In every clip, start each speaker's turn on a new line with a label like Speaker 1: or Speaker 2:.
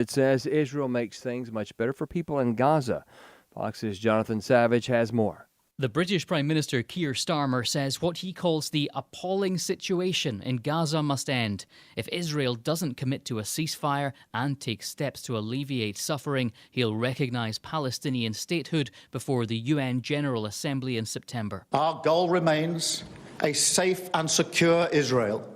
Speaker 1: It says Israel makes things much better for people in Gaza. Fox's Jonathan Savage has more.
Speaker 2: The British Prime Minister Keir Starmer says what he calls the appalling situation in Gaza must end. If Israel doesn't commit to a ceasefire and take steps to alleviate suffering, he'll recognise Palestinian statehood before the UN General Assembly in September.
Speaker 3: Our goal remains a safe and secure Israel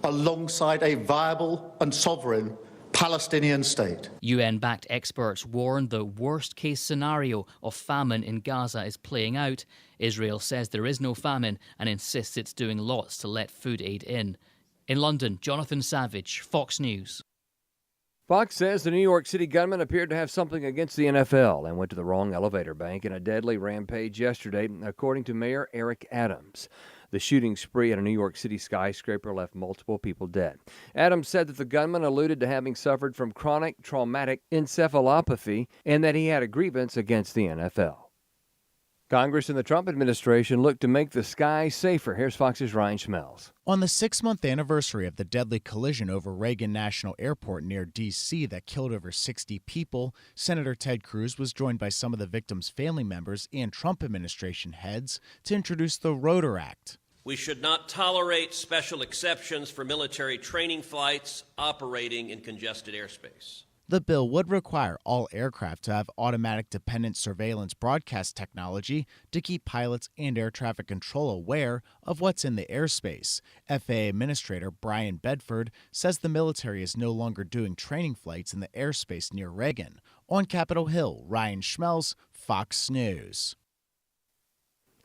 Speaker 3: alongside a viable and sovereign Palestinian state.
Speaker 2: UN-backed experts warn the worst-case scenario of famine in Gaza is playing out. Israel says there is no famine and insists it's doing lots to let food aid in. In London, Jonathan Savage, Fox News.
Speaker 1: Fox says the New York City gunman appeared to have something against the NFL and went to the wrong elevator bank in a deadly rampage yesterday, according to Mayor Eric Adams. The shooting spree at a New York City skyscraper left multiple people dead. Adams said that the gunman alluded to having suffered from chronic traumatic encephalopathy and that he had a grievance against the NFL. Congress and the Trump administration look to make the sky safer. Here's Fox's Ryan Schmelz.
Speaker 4: On the 6-month anniversary of the deadly collision over Reagan National Airport near D.C. that killed over 60 people, Senator Ted Cruz was joined by some of the victims' family members and Trump administration heads to introduce the Rotor Act.
Speaker 5: We should not tolerate special exceptions for military training flights operating in congested airspace.
Speaker 4: The bill would require all aircraft to have automatic dependent surveillance broadcast technology to keep pilots and air traffic control aware of what's in the airspace. FAA Administrator Brian Bedford says the military is no longer doing training flights in the airspace near Reagan. On Capitol Hill, Ryan Schmelz, Fox News.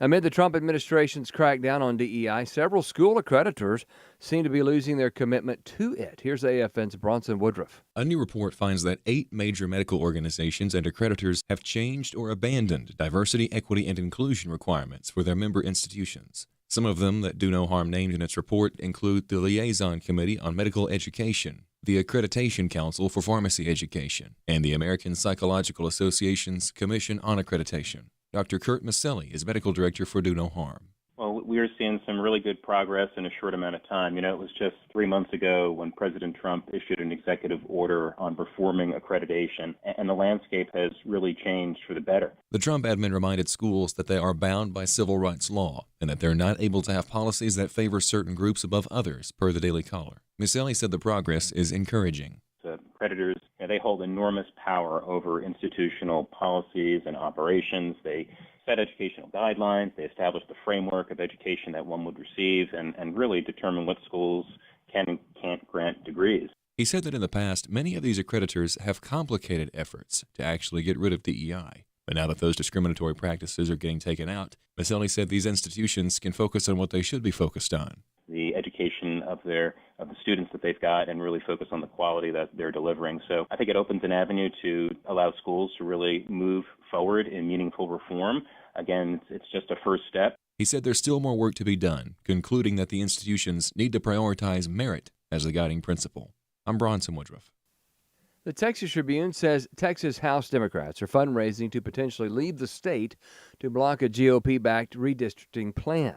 Speaker 1: Amid the Trump administration's crackdown on DEI, several school accreditors seem to be losing their commitment to it. Here's AFN's Bronson Woodruff.
Speaker 6: A new report finds that 8 major medical organizations and accreditors have changed or abandoned diversity, equity, and inclusion requirements for their member institutions. Some of them that Do No Harm named in its report include the Liaison Committee on Medical Education, the Accreditation Council for Pharmacy Education, and the American Psychological Association's Commission on Accreditation. Dr. Kurt Maselli is medical director for Do No Harm.
Speaker 7: Well, we are seeing some really good progress in a short amount of time. It was just 3 months ago when President Trump issued an executive order on reforming accreditation, and the landscape has really changed for the better.
Speaker 6: The Trump admin reminded schools that they are bound by civil rights law and that they're not able to have policies that favor certain groups above others, per the Daily Caller. Maselli said the progress is encouraging.
Speaker 7: Accreditors, they hold enormous power over institutional policies and operations. They set educational guidelines. They establish the framework of education that one would receive and really determine what schools can and can't grant degrees.
Speaker 6: He said that in the past, many of these accreditors have complicated efforts to actually get rid of DEI. But now that those discriminatory practices are getting taken out, Maselli said these institutions can focus on what they should be focused on.
Speaker 7: The education of the students that they've got and really focus on the quality that they're delivering. So I think it opens an avenue to allow schools to really move forward in meaningful reform. Again, it's just a first step.
Speaker 6: He said there's still more work to be done, concluding that the institutions need to prioritize merit as the guiding principle. I'm Bronson Woodruff.
Speaker 1: The Texas Tribune says Texas House Democrats are fundraising to potentially leave the state to block a GOP-backed redistricting plan.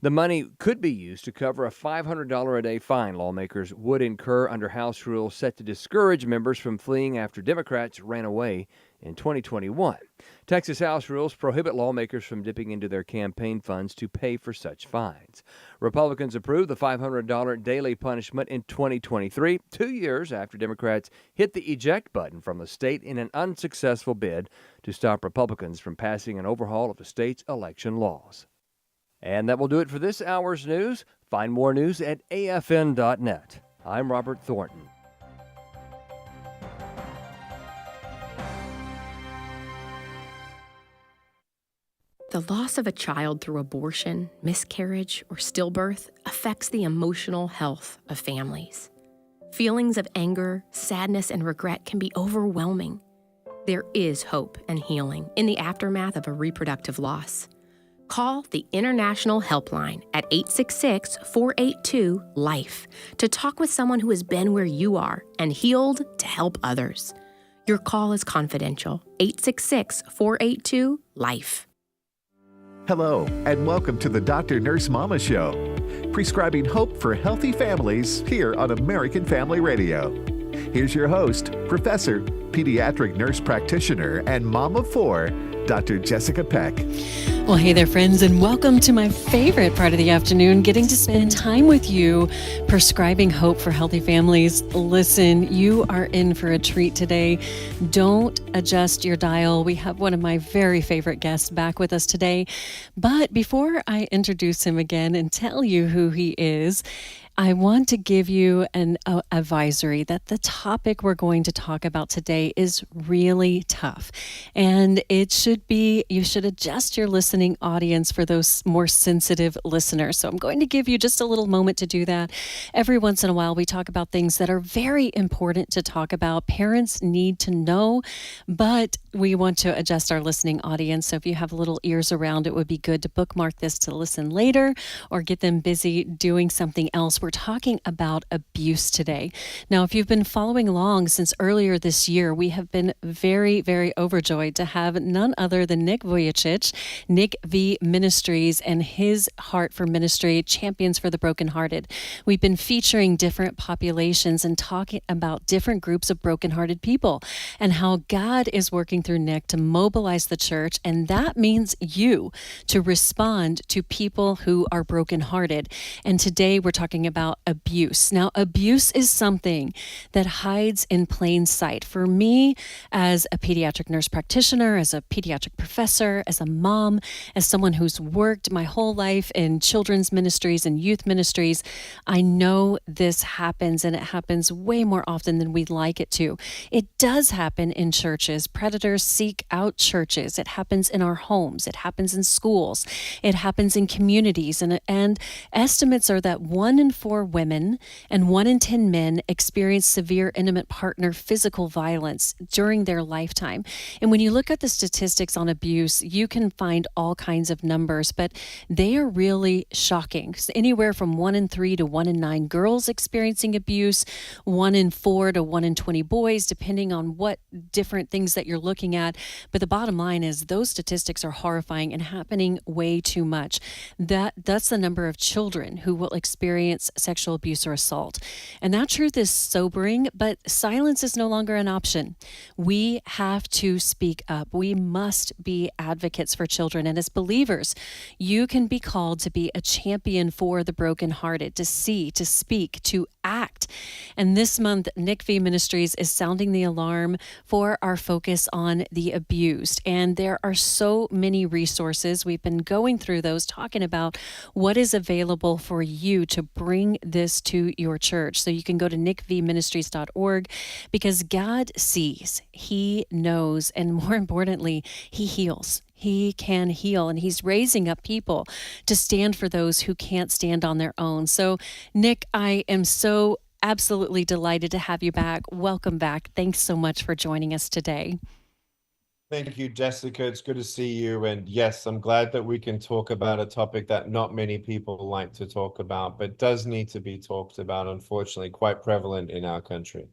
Speaker 1: The money could be used to cover a $500 a day fine lawmakers would incur under House rules set to discourage members from fleeing after Democrats ran away in 2021. Texas House rules prohibit lawmakers from dipping into their campaign funds to pay for such fines. Republicans approved the $500 daily punishment in 2023, 2 years after Democrats hit the eject button from the state in an unsuccessful bid to stop Republicans from passing an overhaul of the state's election laws. And that will do it for this hour's news. Find more news at afn.net. I'm Robert Thornton.
Speaker 8: The loss of a child through abortion, miscarriage, or stillbirth affects the emotional health of families. Feelings of anger, sadness, and regret can be overwhelming. There is hope and healing in the aftermath of a reproductive loss. Call the International Helpline at 866-482-LIFE to talk with someone who has been where you are and healed to help others. Your call is confidential. 866-482-LIFE.
Speaker 9: Hello, and welcome to the Dr. Nurse Mama Show, prescribing hope for healthy families here on American Family Radio. Here's your host, Professor, Pediatric Nurse Practitioner, and Mom of 4, Dr. Jessica Peck.
Speaker 10: Well, hey there, friends, and welcome to my favorite part of the afternoon, getting to spend time with you, prescribing hope for healthy families. Listen, you are in for a treat today. Don't adjust your dial. We have one of my very favorite guests back with us today. But before I introduce him again and tell you who he is, I want to give you an advisory that the topic we're going to talk about today is really tough. And it should be, you should adjust your listening audience for those more sensitive listeners. So I'm going to give you just a little moment to do that. Every once in a while, we talk about things that are very important to talk about. Parents need to know, but we want to adjust our listening audience. So if you have little ears around, it would be good to bookmark this to listen later or get them busy doing something else. We're talking about abuse today. Now, if you've been following along since earlier this year, we have been very, very overjoyed to have none other than Nick Vujicic, Nick V Ministries, and his heart for ministry, Champions for the Brokenhearted. We've been featuring different populations and talking about different groups of brokenhearted people and how God is working through Nick to mobilize the church, and that means you to respond to people who are brokenhearted. And today we're talking about abuse. Now, abuse is something that hides in plain sight. For me, as a pediatric nurse practitioner, as a pediatric professor, as a mom, as someone who's worked my whole life in children's ministries and youth ministries, I know this happens, and it happens way more often than we'd like it to. It does happen in churches. Predators seek out churches. It happens in our homes. It happens in schools. It happens in communities. And estimates are that 1 in 4 women and 1 in 10 men experience severe intimate partner physical violence during their lifetime. And when you look at the statistics on abuse, you can find all kinds of numbers, but they are really shocking. Anywhere from 1 in 3 to 1 in 9 girls experiencing abuse, 1 in 4 to 1 in 20 boys, depending on what different things that you're looking at. But the bottom line is those statistics are horrifying and happening way too much. That's the number of children who will experience sexual abuse or assault. And that truth is sobering, but silence is no longer an option. We have to speak up. We must be advocates for children. And as believers, you can be called to be a champion for the brokenhearted, to see, to speak, to act. And this month, Nick V Ministries is sounding the alarm for our focus on the abused. And there are so many resources. We've been going through those, talking about what is available for you to bring this to your church. So you can go to nickvministries.org, because God sees, He knows, and more importantly, He heals. He can heal, and He's raising up people to stand for those who can't stand on their own. So, Nick, I am so absolutely delighted to have you back. Welcome back. Thanks so much for joining us today.
Speaker 11: Thank you, Jessica. It's good to see you. And yes, I'm glad that we can talk about a topic that not many people like to talk about, but does need to be talked about, unfortunately, quite prevalent in our country.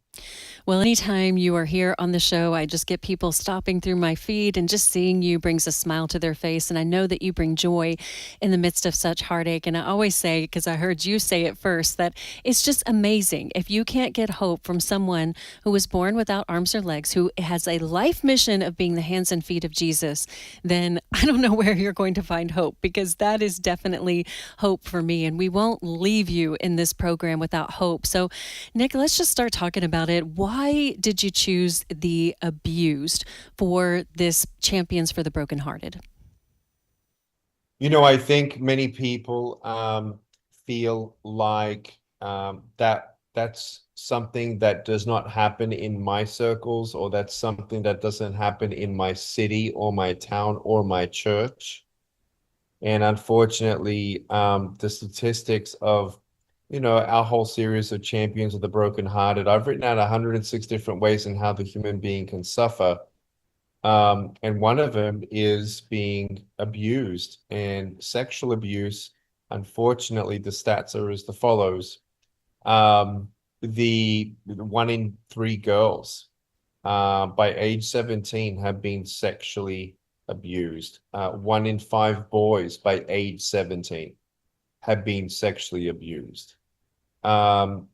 Speaker 10: Well, anytime you are here on the show, I just get people stopping through my feed, and just seeing you brings a smile to their face. And I know that you bring joy in the midst of such heartache. And I always say, because I heard you say it first, that it's just amazing if you can't get hope from someone who was born without arms or legs, who has a life mission of being the hands and feet of Jesus, then I don't know where you're going to find hope, because that is definitely hope for me. And we won't leave you in this program without hope. So, Nick, let's just start talking about it. Why did you choose the abused for this Champions for the Brokenhearted?
Speaker 11: You know, I think many people feel like that's something that does not happen in my circles, or that's something that doesn't happen in my city or my town or my church. And unfortunately, the statistics of our whole series of Champions of the Brokenhearted, I've written out 106 different ways in how the human being can suffer. And one of them is being abused, and sexual abuse. Unfortunately, the stats are as follows. The 1 in 3 girls by age 17 have been sexually abused. 1 in 5 boys by age 17 have been sexually abused. And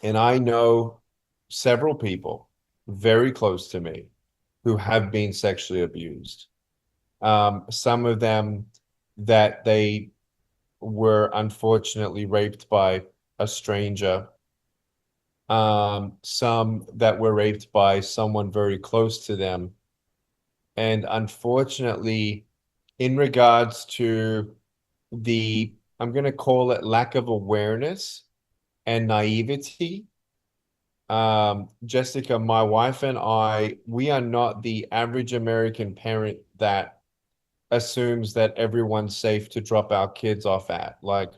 Speaker 11: I know several people very close to me who have been sexually abused. Some of them that they were unfortunately raped by a stranger. Some that were raped by someone very close to them. And unfortunately, in regards to the, I'm going to call it lack of awareness and naivety, Jessica, my wife and I, we are not the average American parent that assumes that everyone's safe to drop our kids off at. Like,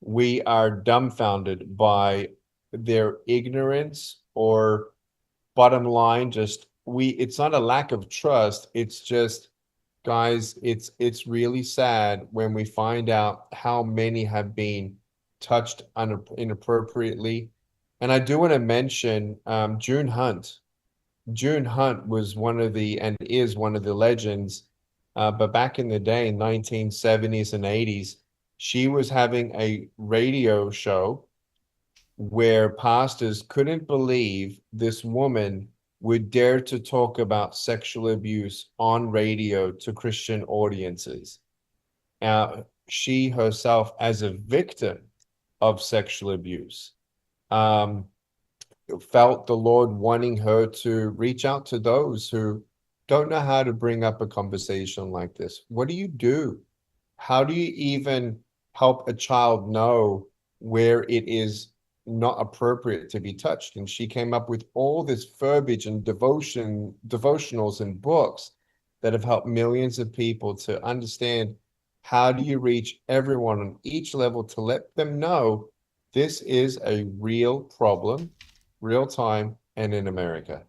Speaker 11: we are dumbfounded by their ignorance, or bottom line, just it's not a lack of trust. It's just, guys, it's really sad when we find out how many have been touched inappropriately. And I do want to mention June Hunt. June Hunt was one of the, and is one of the legends. But back in the day, 1970s and 80s, she was having a radio show where pastors couldn't believe this woman would dare to talk about sexual abuse on radio to Christian audiences. She herself, as a victim of sexual abuse, felt the Lord wanting her to reach out to those who don't know how to bring up a conversation like this. What do you do? How do you even help a child know where it is not appropriate to be touched? And she came up with all this verbiage and devotionals and books that have helped millions of people to understand, how do you reach everyone on each level to let them know this is a real problem, real time, and in America.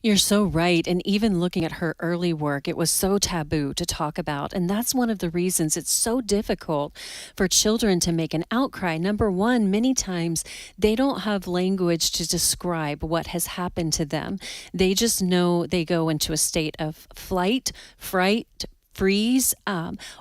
Speaker 10: You're so right. And even looking at her early work, it was so taboo to talk about. And that's one of the reasons it's so difficult for children to make an outcry. Number one, many times they don't have language to describe what has happened to them. They just know they go into a state of flight, fright, freeze,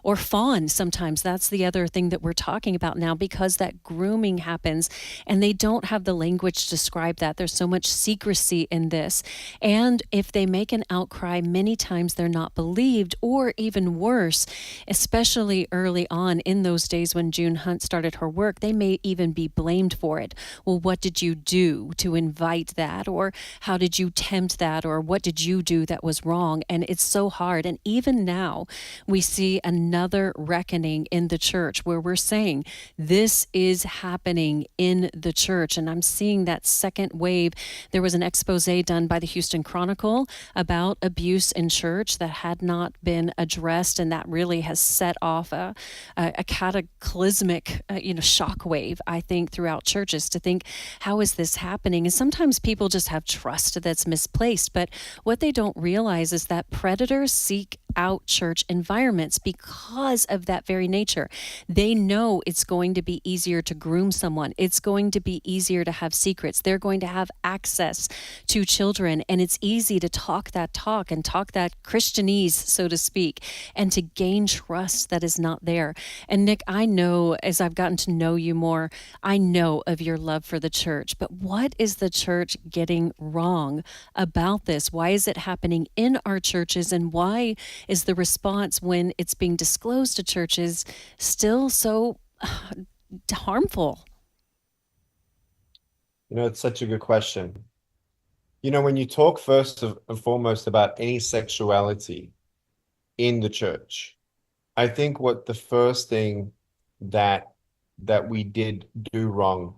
Speaker 10: or fawn. Sometimes that's the other thing that we're talking about now, because that grooming happens and they don't have the language to describe that. There's so much secrecy in this. And if they make an outcry, many times they're not believed, or even worse, especially early on in those days when June Hunt started her work, they may even be blamed for it. Well, what did you do to invite that? Or how did you tempt that? Or what did you do that was wrong? And it's so hard. And even now, we see another reckoning in the church where we're saying this is happening in the church. And I'm seeing that second wave. There was an expose done by the Houston Chronicle about abuse in church that had not been addressed, and that really has set off a cataclysmic shockwave, I think, throughout churches, to think, how is this happening? And sometimes people just have trust that's misplaced, but what they don't realize is that predators seek out church environments because of that very nature. They know it's going to be easier to groom someone. It's going to be easier to have secrets. They're going to have access to children, and it's easy to talk that talk and talk that Christianese, so to speak, and to gain trust that is not there. And Nick, I know, as I've gotten to know you more, I know of your love for the church, but what is the church getting wrong about this? Why is it happening in our churches, and why is the response when it's being disclosed to churches still so harmful?
Speaker 11: It's such a good question. When you talk first and foremost about any sexuality in the church, I think what the first thing that we did do wrong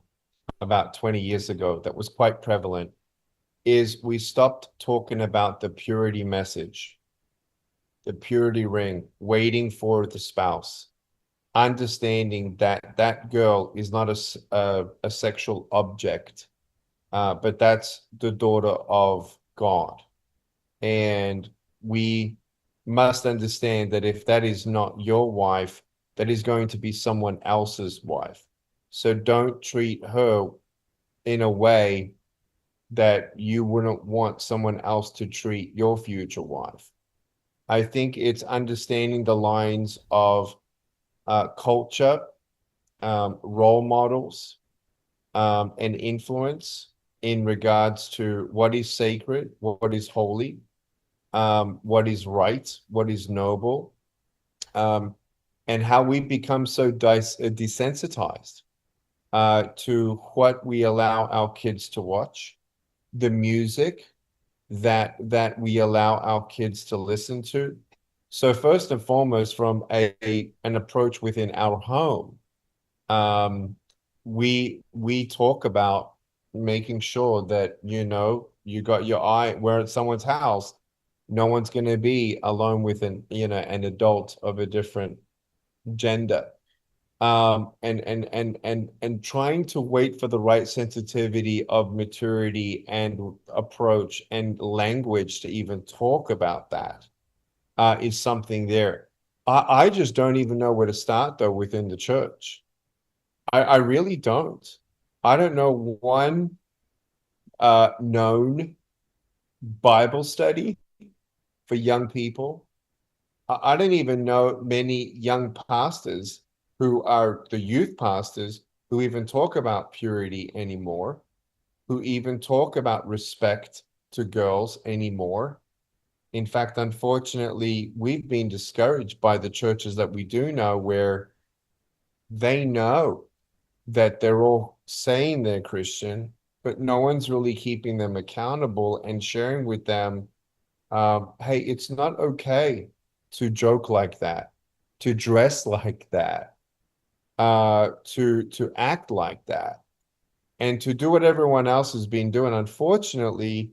Speaker 11: about 20 years ago that was quite prevalent is we stopped talking about the purity message, the purity ring, waiting for the spouse, understanding that that girl is not a sexual object, but that's the daughter of God. And we must understand that if that is not your wife, that is going to be someone else's wife. So don't treat her in a way that you wouldn't want someone else to treat your future wife. I think it's understanding the lines of culture, role models, and influence in regards to what is sacred, what is holy, what is right, what is noble, and how we become so desensitized to what we allow our kids to watch, the music that we allow our kids to listen to. So first and foremost, from an approach within our home, we talk about making sure that, you know, you got your eye where at someone's house, no one's going to be alone with an adult of a different gender. And trying to wait for the right sensitivity of maturity and approach and language to even talk about that is something there. I just don't even know where to start, though, within the church. I really don't. I don't know one known Bible study for young people. I don't even know many young pastors who are the youth pastors who even talk about purity anymore, who even talk about respect to girls anymore. In fact, unfortunately, we've been discouraged by the churches that we do know, where they know that they're all saying they're Christian, but no one's really keeping them accountable and sharing with them, hey, it's not okay to joke like that, to dress like that, to act like that, and to do what everyone else has been doing. Unfortunately,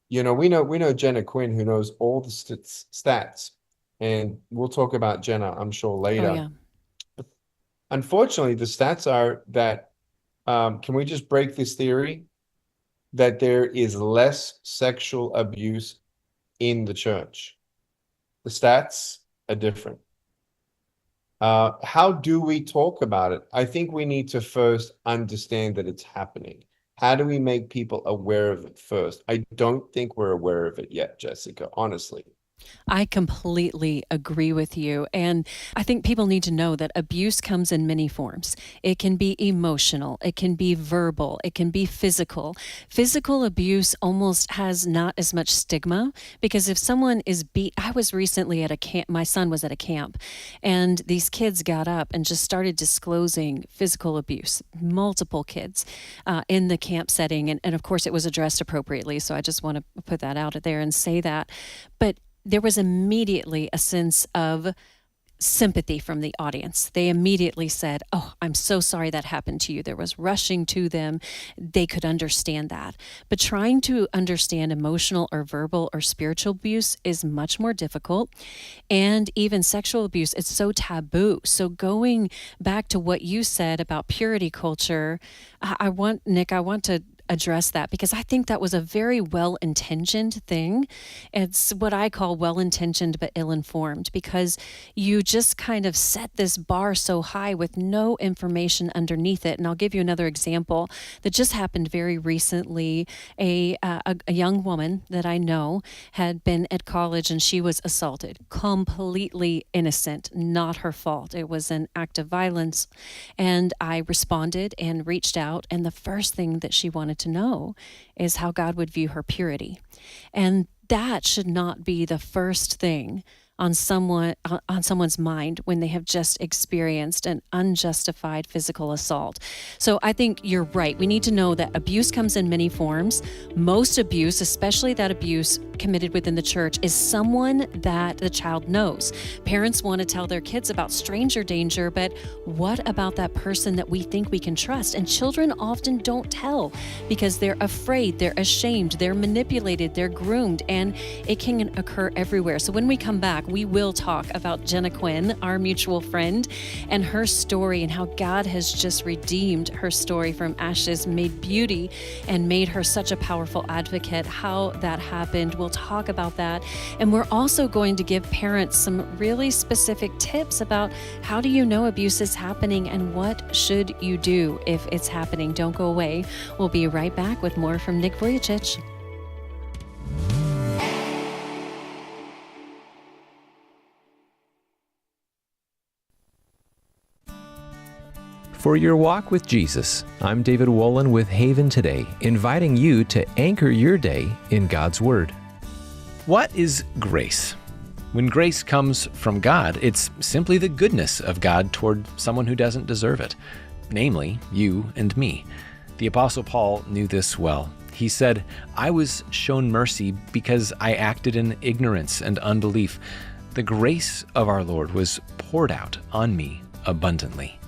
Speaker 11: you know, we know Jenna Quinn, who knows all the stats, and we'll talk about Jenna, I'm sure, later.
Speaker 10: Oh, yeah.
Speaker 11: But unfortunately, the stats are that, can we just break this theory that there is less sexual abuse in the church? The stats are different. How do we talk about it? I think we need to first understand that it's happening. How do we make people aware of it first? I don't think we're aware of it yet, Jessica, honestly.
Speaker 10: I completely agree with you. And I think people need to know that abuse comes in many forms. It can be emotional, it can be verbal, it can be physical. Physical abuse almost has not as much stigma, because if someone is beat, I was recently at a camp, my son was at a camp, and these kids got up and just started disclosing physical abuse, multiple kids in the camp setting. And of course, it was addressed appropriately. So I just want to put that out there and say that. But there was immediately a sense of sympathy from the audience. They immediately said, "Oh, I'm so sorry that happened to you." There was rushing to them. They could understand that. But trying to understand emotional or verbal or spiritual abuse is much more difficult. And even sexual abuse, it's so taboo. So going back to what you said about purity culture, Nick, I want to address that, because I think that was a very well-intentioned thing. It's what I call well-intentioned but ill-informed, because you just kind of set this bar so high with no information underneath it. And I'll give you another example that just happened very recently. A young woman that I know had been at college, and she was assaulted. Completely innocent, not her fault. It was an act of violence. And I responded and reached out, and the first thing that she wanted to know is how God would view her purity. And that should not be the first thing on someone's mind when they have just experienced an unjustified physical assault. So I think you're right. We need to know that abuse comes in many forms. Most abuse, especially that abuse committed within the church, is someone that the child knows. Parents want to tell their kids about stranger danger, but what about that person that we think we can trust? And children often don't tell because they're afraid, they're ashamed, they're manipulated, they're groomed, and it can occur everywhere. So when we come back, we will talk about Jenna Quinn, our mutual friend, and her story, and how God has just redeemed her story from ashes, made beauty, and made her such a powerful advocate. How that happened, we'll talk about that. And we're also going to give parents some really specific tips about how do you know abuse is happening and what should you do if it's happening. Don't go away. We'll be right back with more from Nick Vujicic.
Speaker 12: For your walk with Jesus, I'm David Wolin with Haven Today, inviting you to anchor your day in God's Word. What is grace? When grace comes from God, it's simply the goodness of God toward someone who doesn't deserve it, namely you and me. The Apostle Paul knew this well. He said, "I was shown mercy because I acted in ignorance and unbelief. The grace of our Lord was poured out on me abundantly."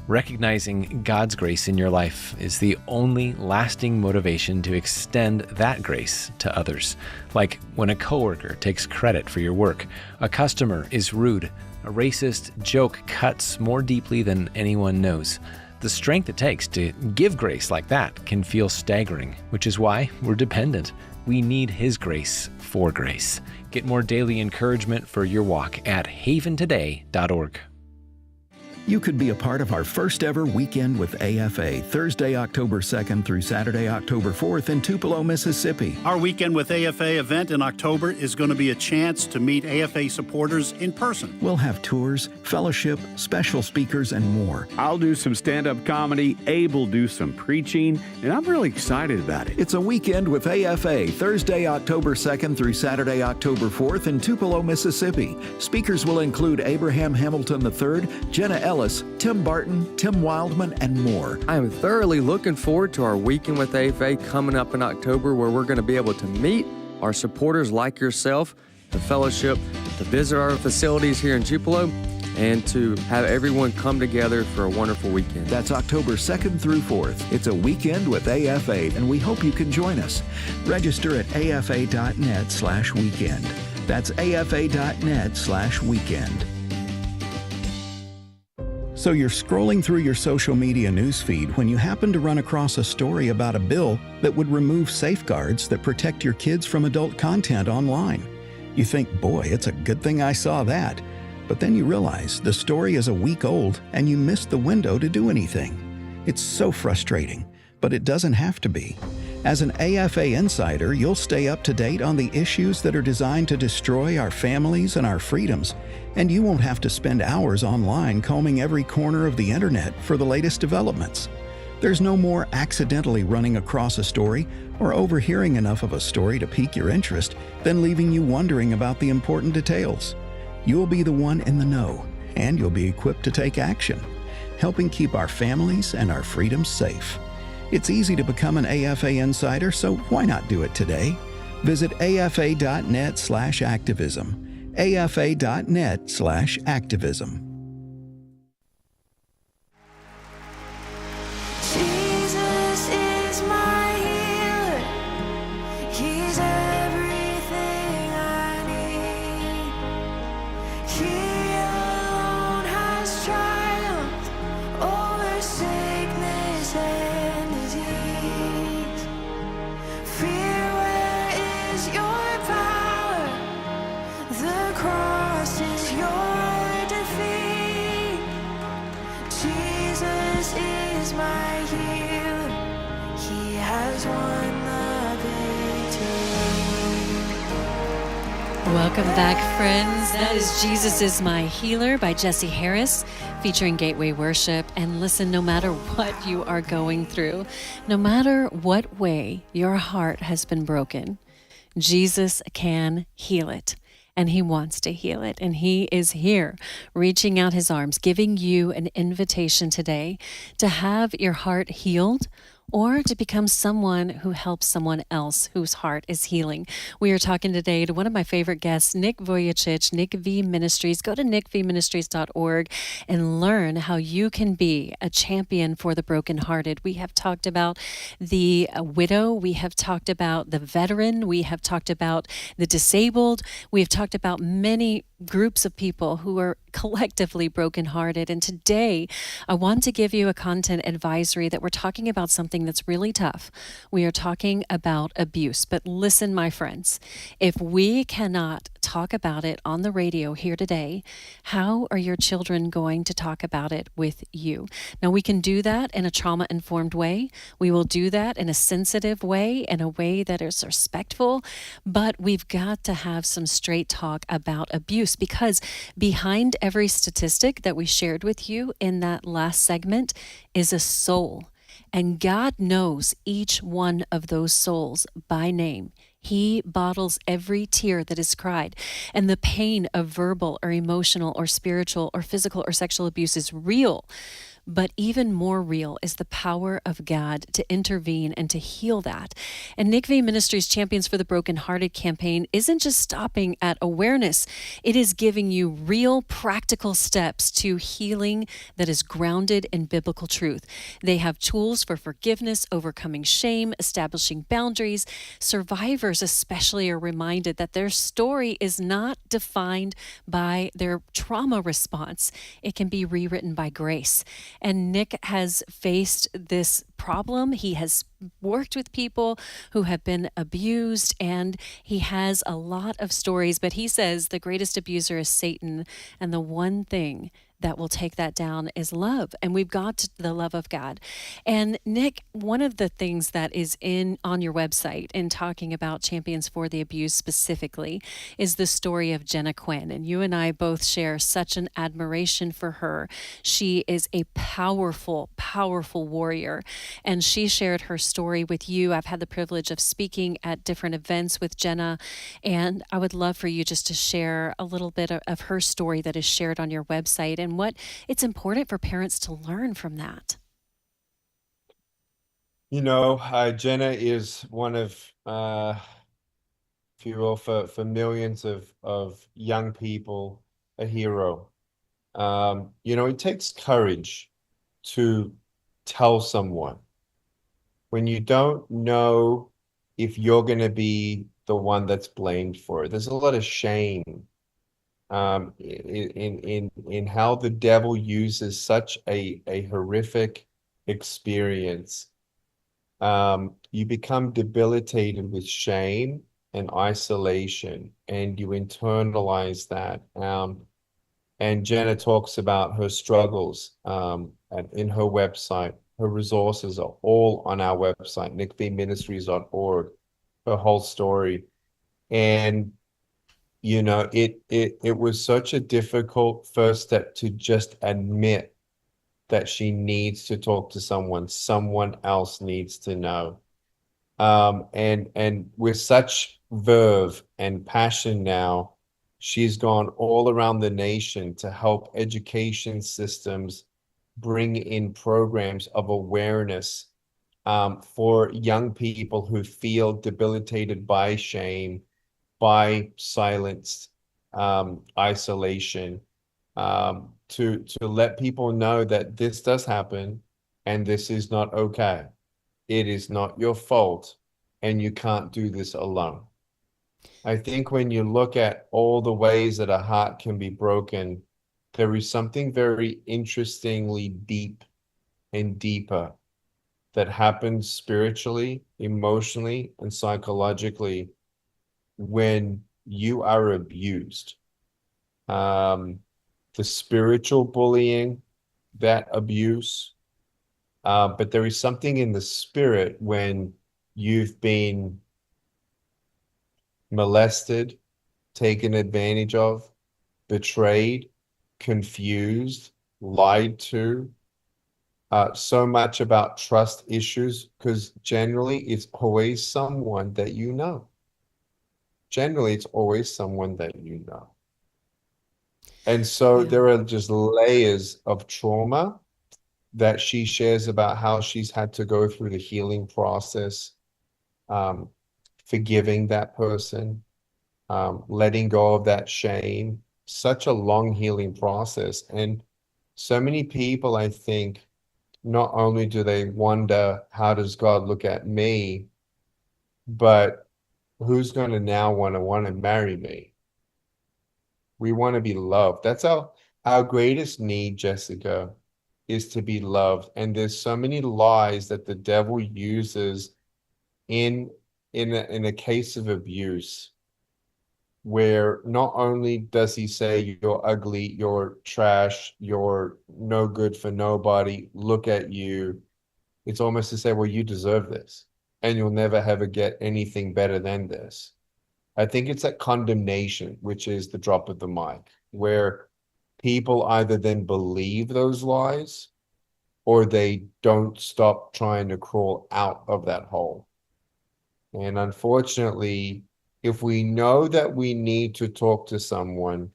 Speaker 12: Recognizing God's grace in your life is the only lasting motivation to extend that grace to others. Like when a coworker takes credit for your work, a customer is rude, a racist joke cuts more deeply than anyone knows. The strength it takes to give grace like that can feel staggering, which is why we're dependent. We need His grace for grace. Get more daily encouragement for your walk at haventoday.org.
Speaker 13: You could be a part of our first ever weekend with AFA, Thursday, October 2nd through Saturday, October 4th in Tupelo, Mississippi.
Speaker 14: Our Weekend with AFA event in October is going to be a chance to meet AFA supporters in person.
Speaker 13: We'll have tours, fellowship, special speakers, and more.
Speaker 15: I'll do some stand-up comedy, Abe will do some preaching, and I'm really excited about it.
Speaker 13: It's a Weekend with AFA, Thursday, October 2nd through Saturday, October 4th in Tupelo, Mississippi. Speakers will include Abraham Hamilton III, Jenna Ellis, Tim Barton, Tim Wildman, and more.
Speaker 16: I am thoroughly looking forward to our Weekend with AFA coming up in October, where we're going to be able to meet our supporters like yourself, to fellowship, to visit our facilities here in Tupelo, and to have everyone come together for a wonderful weekend.
Speaker 13: That's October 2nd through 4th. It's a Weekend with AFA, and we hope you can join us. Register at afa.net/weekend. That's afa.net/weekend. So you're scrolling through your social media newsfeed when you happen to run across a story about a bill that would remove safeguards that protect your kids from adult content online. You think, boy, it's a good thing I saw that. But then you realize the story is a week old and you missed the window to do anything. It's so frustrating, but it doesn't have to be. As an AFA insider, you'll stay up to date on the issues that are designed to destroy our families and our freedoms, and you won't have to spend hours online combing every corner of the internet for the latest developments. There's no more accidentally running across a story or overhearing enough of a story to pique your interest than leaving you wondering about the important details. You'll be the one in the know, and you'll be equipped to take action, helping keep our families and our freedoms safe. It's easy to become an AFA insider, so why not do it today? Visit afa.net/activism. afa.net/activism.
Speaker 17: Jesus is my healer. He's everything I need. He alone has triumphed over sickness and disease. Fear, where is your power? The cross is your defeat. Jesus is my healer. He has won the victory.
Speaker 10: Welcome back, friends. That is Jesus is My Healer by Jesse Harris, featuring Gateway Worship. And listen, no matter what you are going through, no matter what way your heart has been broken, Jesus can heal it. And He wants to heal it. And He is here, reaching out His arms, giving you an invitation today to have your heart healed, or to become someone who helps someone else whose heart is healing. We are talking today to one of my favorite guests, Nick Vujicic, Nick V Ministries. Go to nickvministries.org and learn how you can be a champion for the brokenhearted. We have talked about the widow. We have talked about the veteran. We have talked about the disabled. We have talked about many groups of people who are collectively brokenhearted. And today, I want to give you a content advisory that we're talking about something that's really tough. We are talking about abuse. But listen, my friends, if we cannot talk about it on the radio here today, how are your children going to talk about it with you? Now, we can do that in a trauma-informed way. We will do that in a sensitive way, in a way that is respectful, but we've got to have some straight talk about abuse, because behind every statistic that we shared with you in that last segment is a soul. And God knows each one of those souls by name. He bottles every tear that is cried. And the pain of verbal or emotional or spiritual or physical or sexual abuse is real. But even more real is the power of God to intervene and to heal that. And Nick V Ministries Champions for the Brokenhearted campaign isn't just stopping at awareness. It is giving you real practical steps to healing that is grounded in biblical truth. They have tools for forgiveness, overcoming shame, establishing boundaries. Survivors especially are reminded that their story is not defined by their trauma response. It can be rewritten by grace. And Nick has faced this problem. He has worked with people who have been abused, and he has a lot of stories. But he says the greatest abuser is Satan, and the one thing that will take that down is love. And we've got the love of God. And Nick, one of the things that is on your website in talking about Champions for the Abused specifically is the story of Jenna Quinn. And you and I both share such an admiration for her. She is a powerful, powerful warrior. And she shared her story with you. I've had the privilege of speaking at different events with Jenna. And I would love for you just to share a little bit of her story that is shared on your website, and what it's important for parents to learn from that.
Speaker 11: You know, Jenna is one of, if you will, for millions of young people, a hero. You know, it takes courage to tell someone when you don't know if you're going to be the one that's blamed for it. There's a lot of shame in how the devil uses such a horrific experience. You become debilitated with shame and isolation, and you internalize that. And Jenna talks about her struggles in her website. Her resources are all on our website, nickvministries.org, her whole story. And you know, it was such a difficult first step to just admit that she needs to talk to someone. Someone else needs to know. And with such verve and passion now, she's gone all around the nation to help education systems bring in programs of awareness for young people who feel debilitated by shame, by silence, isolation, to let people know that this does happen and this is not okay. It is not your fault, and you can't do this alone. I think when you look at all the ways that a heart can be broken, there is something very interestingly deep and deeper that happens spiritually, emotionally, and psychologically when you are abused. The spiritual bullying, that abuse, but there is something in the spirit when you've been molested, taken advantage of, betrayed, confused, lied to, so much about trust issues, because generally it's always someone that you know. Generally, it's always someone that you know. And so there are just layers of trauma that she shares about how she's had to go through the healing process, forgiving that person, letting go of that shame. Such a long healing process. And so many people, I think, not only do they wonder, how does God look at me, but who's going to now want to marry me? We want to be loved. That's our greatest need, Jessica, is to be loved. And there's so many lies that the devil uses in a case of abuse. where not only does he say you're ugly, you're trash, you're no good for nobody, look at you. It's almost to say, well, you deserve this and you'll never ever get anything better than this. I think it's that condemnation, which is the drop of the mic, where people either then believe those lies or they don't stop trying to crawl out of that hole. And unfortunately, if we know that we need to talk to someone,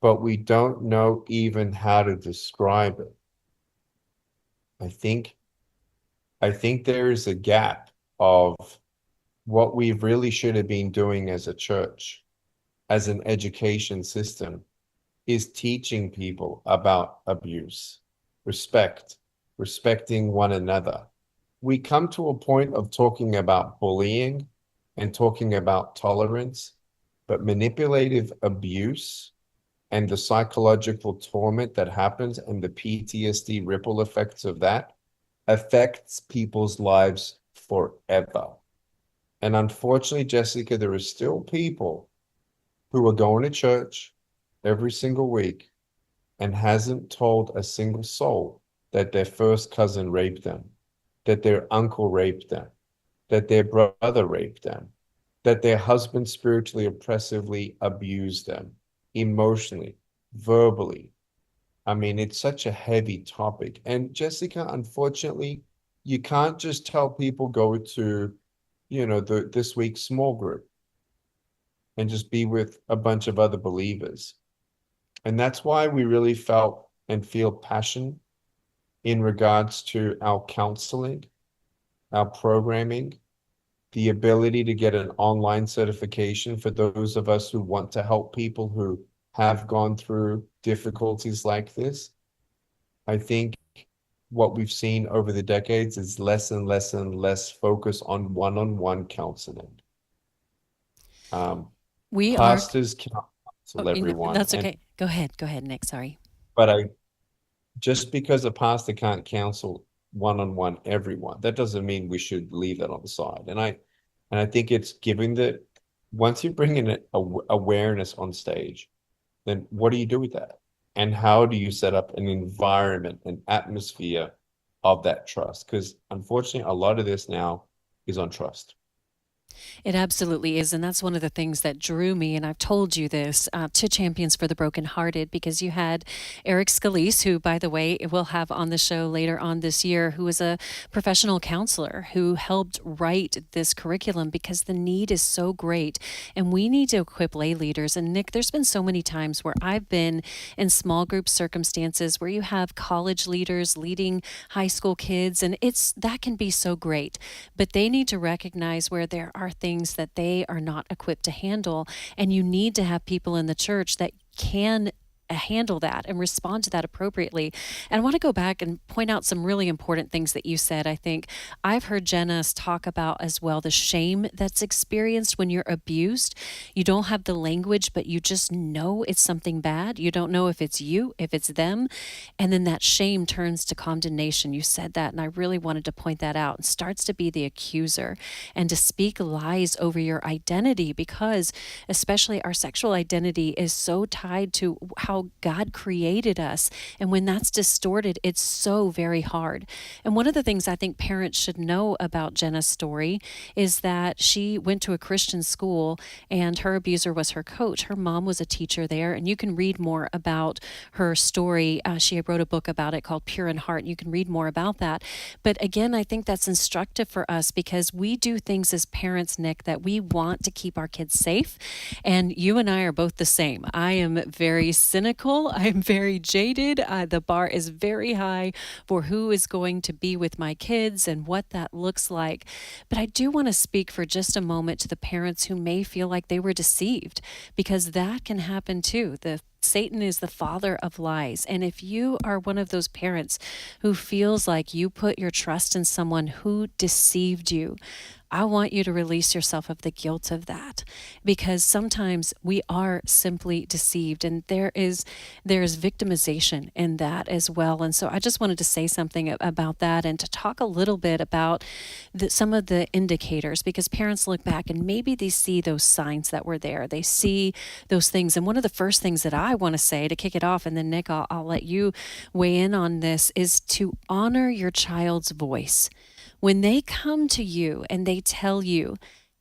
Speaker 11: but we don't know even how to describe it, I think there is a gap of what we really should have been doing as a church, as an education system, is teaching people about abuse, respecting one another. We come to a point of talking about bullying and talking about tolerance, but manipulative abuse and the psychological torment that happens and the PTSD ripple effects of that affects people's lives forever. And unfortunately, Jessica, there are still people who are going to church every single week and hasn't told a single soul that their first cousin raped them, that their uncle raped them, that their brother raped them, that their husband spiritually oppressively abused them, emotionally, verbally. I mean, it's such a heavy topic. And Jessica, unfortunately, you can't just tell people go to, this week's small group and just be with a bunch of other believers. And that's why we really felt and feel passion in regards to our counseling, our programming, the ability to get an online certification for those of us who want to help people who have gone through difficulties like this. I think what we've seen over the decades is less and less and less focus on one-on-one counseling. Pastors can't counsel everyone.
Speaker 10: That's okay. Go ahead, Nick. Sorry.
Speaker 11: But just because a pastor can't counsel one-on-one everyone, that doesn't mean we should leave that on the side. And I think it's giving once you bring in awareness on stage, then what do you do with that? And how do you set up an environment, an atmosphere of that trust? Because unfortunately, a lot of this now is on trust.
Speaker 10: It absolutely is. And that's one of the things that drew me, and I've told you this, to Champions for the Brokenhearted, because you had Eric Scalise, who, by the way, we'll have on the show later on this year, who is a professional counselor who helped write this curriculum because the need is so great. And we need to equip lay leaders. And Nick, there's been so many times where I've been in small group circumstances where you have college leaders leading high school kids, and that can be so great. But they need to recognize where there are things that they are not equipped to handle, and you need to have people in the church that can handle that and respond to that appropriately. And I want to go back and point out some really important things that you said. I think I've heard Jenna talk about as well the shame that's experienced when you're abused. You don't have the language, but you just know it's something bad. You don't know if it's you, if it's them. And then that shame turns to condemnation. You said that, and I really wanted to point that out. It starts to be the accuser and to speak lies over your identity, because especially our sexual identity is so tied to how God created us. And when that's distorted, it's so very hard. And one of the things I think parents should know about Jenna's story is that she went to a Christian school and her abuser was her coach. Her mom was a teacher there, and you can read more about her story. She wrote a book about it called Pure in Heart. You can read more about that. But again, I think that's instructive for us because we do things as parents, Nick, that we want to keep our kids safe. And you and I are both the same. I am very cynical. I am very jaded. The bar is very high for who is going to be with my kids and what that looks like. But I do want to speak for just a moment to the parents who may feel like they were deceived, because that can happen too. Satan is the father of lies. And if you are one of those parents who feels like you put your trust in someone who deceived you, I want you to release yourself of the guilt of that, because sometimes we are simply deceived, and there is victimization in that as well. And so I just wanted to say something about that and to talk a little bit about some of the indicators, because parents look back and maybe they see those signs that were there. They see those things. And one of the first things that I want to say to kick it off, and then Nick, I'll let you weigh in on this, is to honor your child's voice. When they come to you and they tell you,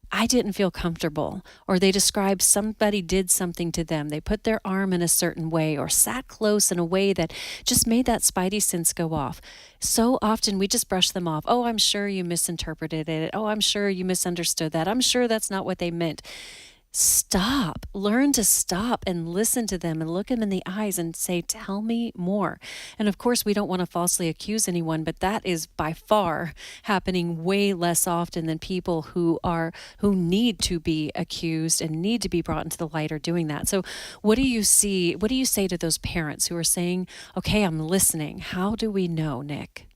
Speaker 10: I didn't feel comfortable, or they describe somebody did something to them, they put their arm in a certain way or sat close in a way that just made that spidey sense go off. So often we just brush them off. Oh, I'm sure you misinterpreted it. Oh, I'm sure you misunderstood that. I'm sure that's not what they meant. Stop. Learn to stop and listen to them and look them in the eyes and say, tell me more. And of course, we don't want to falsely accuse anyone, but that is by far happening way less often than people who need to be accused and need to be brought into the light are doing that. So what do you say to those parents who are saying, okay, I'm listening? How do we know, Nick?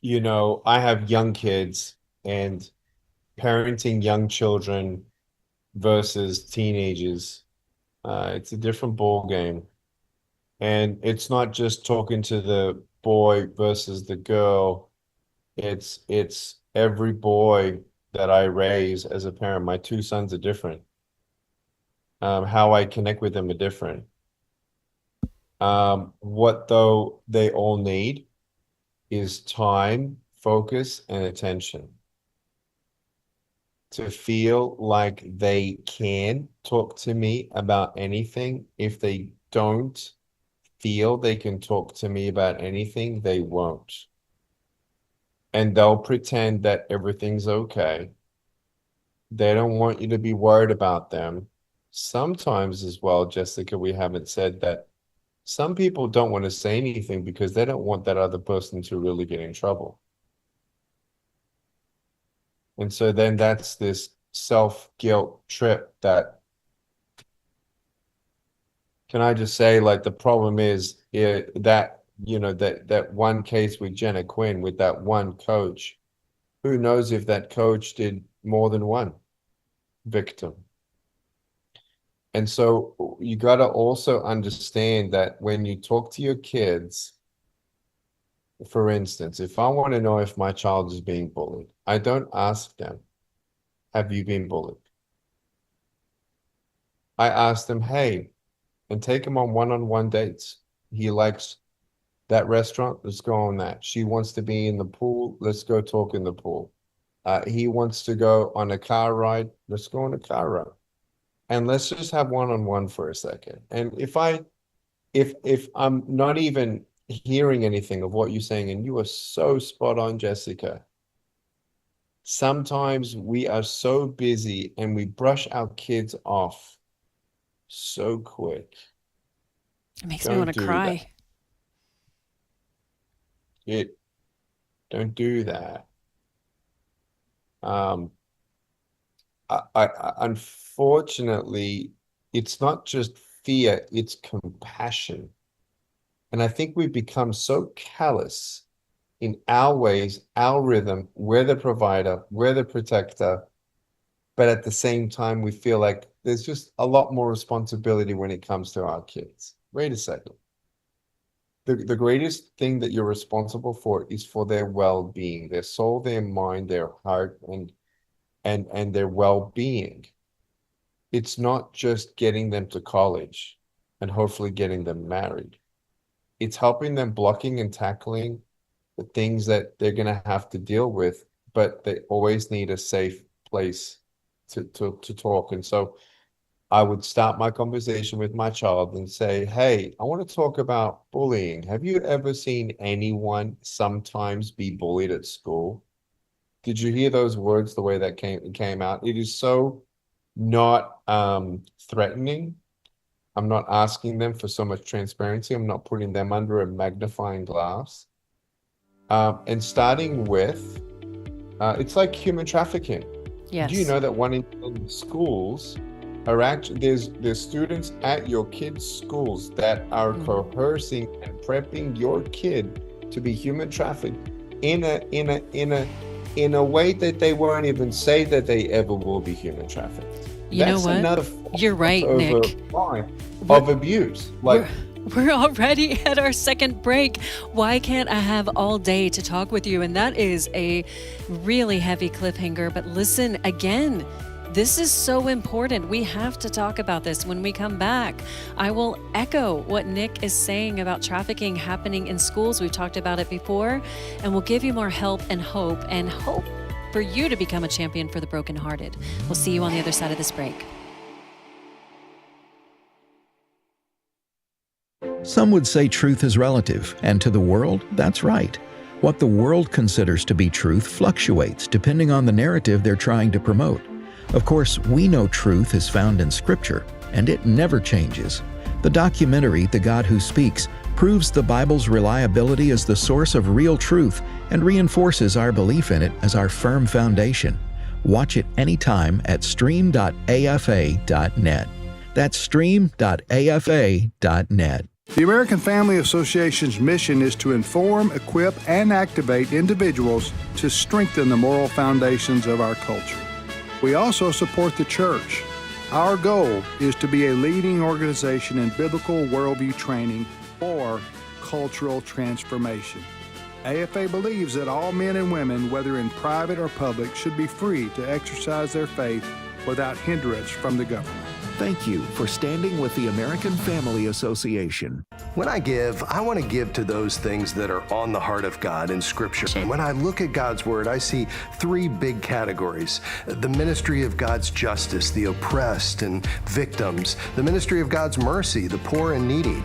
Speaker 11: You know, I have young kids, and parenting young children versus teenagers, it's a different ball game. And it's not just talking to the boy versus the girl. It's every boy that I raise as a parent. My two sons are different. How I connect with them are different. What though they all need is time, focus, and attention. To feel like they can talk to me about anything. If they don't feel they can talk to me about anything, they won't. And they'll pretend that everything's okay. They don't want you to be worried about them. Sometimes as well, Jessica, we haven't said that some people don't want to say anything because they don't want that other person to really get in trouble. And so then that's this self-guilt trip that, can I just say, like, the problem is that, you know, that one case with Jenna Quinn, with that one coach, who knows if that coach did more than one victim. And so you got to also understand that when you talk to your kids, for instance, if I want to know if my child is being bullied, I don't ask them, have you been bullied? I ask them, hey, and take him on one-on-one dates. He likes that restaurant, let's go on that. She wants to be in the pool, let's go talk in the pool. He wants to go on a car ride, let's go on a car ride. And let's just have one-on-one for a second. And if I'm not even hearing anything of what you're saying, and you are so spot on, Jessica, sometimes we are so busy and we brush our kids off so quick.
Speaker 10: It makes me want to cry.
Speaker 11: Don't do that. Unfortunately, it's not just fear, it's compassion. And I think we've become so callous in our ways, our rhythm. We're the provider, we're the protector. But at the same time, we feel like there's just a lot more responsibility when it comes to our kids. Wait a second. The greatest thing that you're responsible for is for their well-being, their soul, their mind, their heart, and their well-being. It's not just getting them to college and hopefully getting them married. It's helping them blocking and tackling the things that they're going to have to deal with, but they always need a safe place to talk. And so I would start my conversation with my child and say, hey, I want to talk about bullying. Have you ever seen anyone sometimes be bullied at school? Did you hear those words, the way that came out? It is so not threatening. I'm not asking them for so much transparency. I'm not putting them under a magnifying glass. And starting with, it's like human trafficking.
Speaker 10: Yes.
Speaker 11: Do you know that 1 in 10 schools are actually, there's students at your kids' schools that are coercing and prepping your kid to be human trafficked in a way that they won't even say that they ever will be human trafficked.
Speaker 10: You know what?
Speaker 11: Another
Speaker 10: You're right, Nick.
Speaker 11: Of abuse.
Speaker 10: We're already at our second break. Why can't I have all day to talk with you? And that is a really heavy cliffhanger. But listen, again, this is so important. We have to talk about this when we come back. I will echo what Nick is saying about trafficking happening in schools. We've talked about it before, and we'll give you more help and hope for you to become a champion for the brokenhearted. We'll see you on the other side of this break.
Speaker 13: Some would say truth is relative, and to the world, that's right. What the world considers to be truth fluctuates depending on the narrative they're trying to promote. Of course, we know truth is found in Scripture, and it never changes. The documentary, The God Who Speaks, proves the Bible's reliability as the source of real truth and reinforces our belief in it as our firm foundation. Watch it anytime at stream.afa.net. That's stream.afa.net.
Speaker 18: The American Family Association's mission is to inform, equip, and activate individuals to strengthen the moral foundations of our culture. We also support the church. Our goal is to be a leading organization in biblical worldview training for cultural transformation. AFA believes that all men and women, whether in private or public, should be free to exercise their faith without hindrance from the government.
Speaker 19: Thank you for standing with the American Family Association. When I give, I want to give to those things that are on the heart of God in Scripture. And when I look at God's Word, I see three big categories. The ministry of God's justice, the oppressed and victims. The ministry of God's mercy, the poor and needy.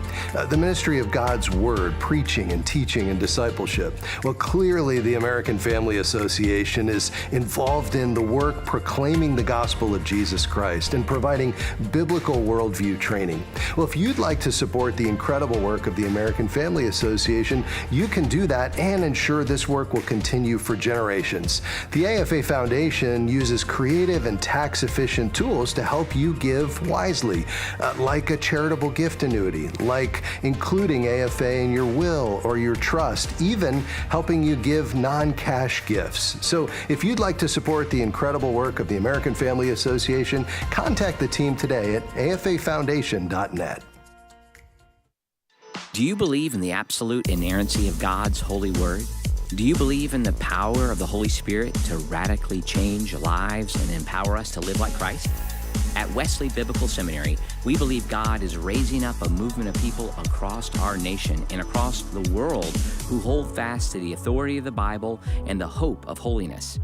Speaker 19: The ministry of God's Word, preaching and teaching and discipleship. Well, clearly the American Family Association is involved in the work proclaiming the gospel of Jesus Christ and providing biblical worldview training. Well, if you'd like to support the incredible work of the American Family Association, you can do that and ensure this work will continue for generations. The AFA Foundation uses creative and tax-efficient tools to help you give wisely, like a charitable gift annuity, like including AFA in your will or your trust, even helping you give non-cash gifts. So if you'd like to support the incredible work of the American Family Association, contact the team today at afafoundation.net.
Speaker 20: Do you believe in the absolute inerrancy of God's holy word? Do you believe in the power of the Holy Spirit to radically change lives and empower us to live like Christ? At Wesley Biblical Seminary, we believe God is raising up a movement of people across our nation and across the world who hold fast to the authority of the Bible and the hope of holiness.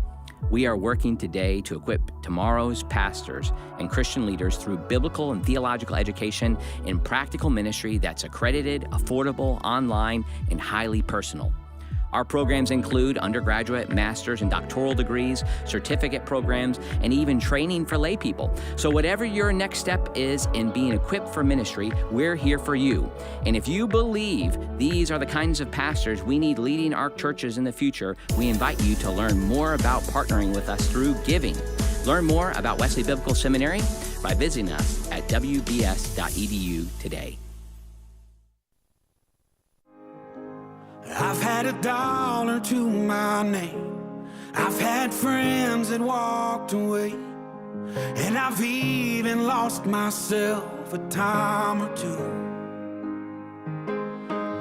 Speaker 20: We are working today to equip tomorrow's pastors and Christian leaders through biblical and theological education and practical ministry that's accredited, affordable, online, and highly personal. Our programs include undergraduate, master's, and doctoral degrees, certificate programs, and even training for lay people. So whatever your next step is in being equipped for ministry, we're here for you. And if you believe these are the kinds of pastors we need leading our churches in the future, we invite you to learn more about partnering with us through giving. Learn more about Wesley Biblical Seminary by visiting us at wbs.edu today.
Speaker 21: I've had $1 to my name. I've had friends that walked away. And I've even lost myself a time or two.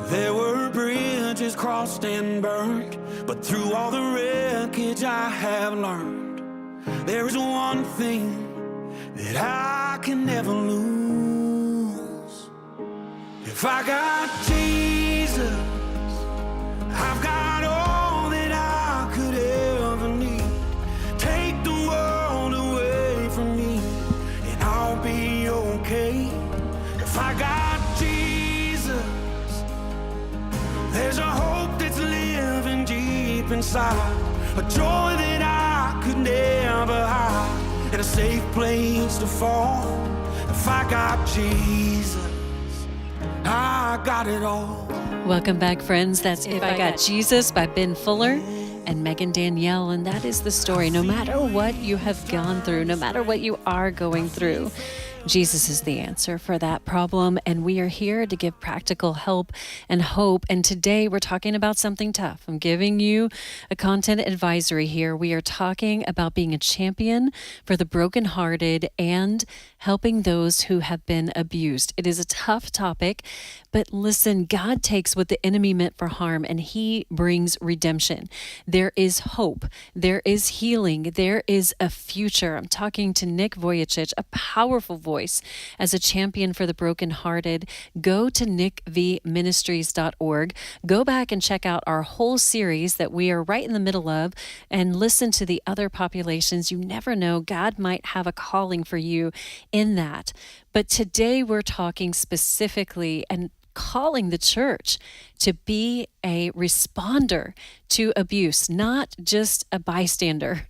Speaker 21: There were bridges crossed and burned, but through all the wreckage I have learned, there is one thing that I can never lose. If I got Jesus, I've got all that I could ever need. Take the world away from me, and I'll be okay. If I got Jesus, there's a hope that's living deep inside, a joy that I could never hide, and a safe place to fall. If I got Jesus, I got it all.
Speaker 10: Welcome back, friends. That's If I Got Jesus by Ben Fuller and Megan Danielle. And that is the story. No matter what you have gone through, no matter what you are going through, Jesus is the answer for that problem, and we are here to give practical help and hope. And today we're talking about something tough. I'm giving you a content advisory here. We are talking about being a champion for the brokenhearted and helping those who have been abused. It is a tough topic, but listen, God takes what the enemy meant for harm and he brings redemption. There is hope. There is healing. There is a future. I'm talking to Nick Vujicic, a powerful voice as a champion for the brokenhearted. Go to nickvministries.org. Go back and check out our whole series that we are right in the middle of and listen to the other populations. You never know, God might have a calling for you in that. But today we're talking specifically and calling the church to be a responder to abuse, not just a bystander,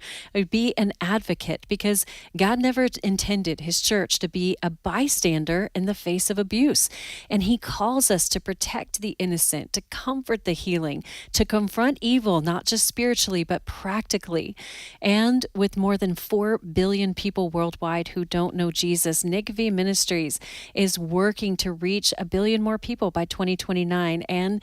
Speaker 10: be an advocate, because God never intended his church to be a bystander in the face of abuse. And he calls us to protect the innocent, to comfort the healing, to confront evil, not just spiritually, but practically. And with more than 4 billion people worldwide who don't know Jesus, Nick V Ministries is working to reach 1 billion more people by 2029. And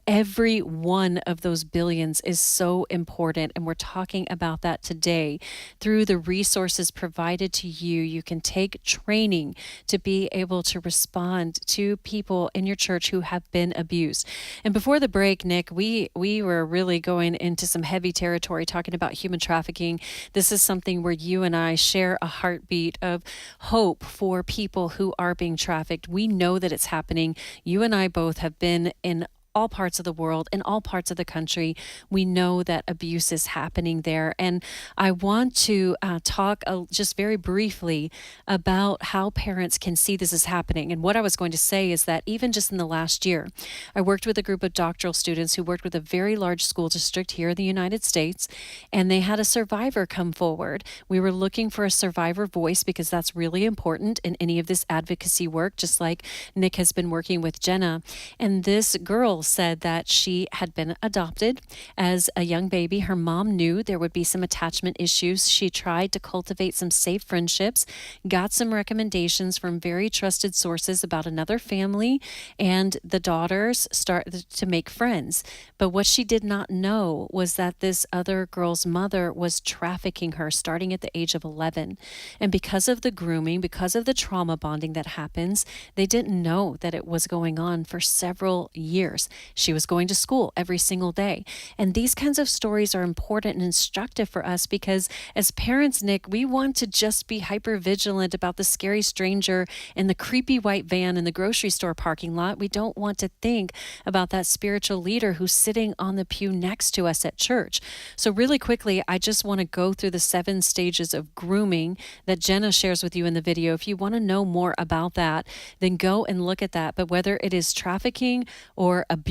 Speaker 10: every one of those billions is so important. And we're talking about that today. Through the resources provided to you, you can take training to be able to respond to people in your church who have been abused. And before the break, Nick, we were really going into some heavy territory talking about human trafficking. This is something where you and I share a heartbeat of hope for people who are being trafficked. We know that it's happening. You and I both have been in all parts of the world, in all parts of the country. We know that abuse is happening there. And I want to talk just very briefly about how parents can see this is happening. And what I was going to say is that even just in the last year, I worked with a group of doctoral students who worked with a very large school district here in the United States, and they had a survivor come forward. We were looking for a survivor voice because that's really important in any of this advocacy work, just like Nick has been working with Jenna. And this girl said that she had been adopted as a young baby. Her mom knew there would be some attachment issues. She tried to cultivate some safe friendships, got some recommendations from very trusted sources about another family, and the daughters started to make friends. But what she did not know was that this other girl's mother was trafficking her starting at the age of 11. And because of the grooming, because of the trauma bonding that happens, they didn't know that it was going on for several years. She was going to school every single day. And these kinds of stories are important and instructive for us because as parents, Nick, we want to just be hyper vigilant about the scary stranger in the creepy white van in the grocery store parking lot. We don't want to think about that spiritual leader who's sitting on the pew next to us at church. So really quickly, I just want to go through the 7 stages of grooming that Jenna shares with you in the video. If you want to know more about that, then go and look at that. But whether it is trafficking or abuse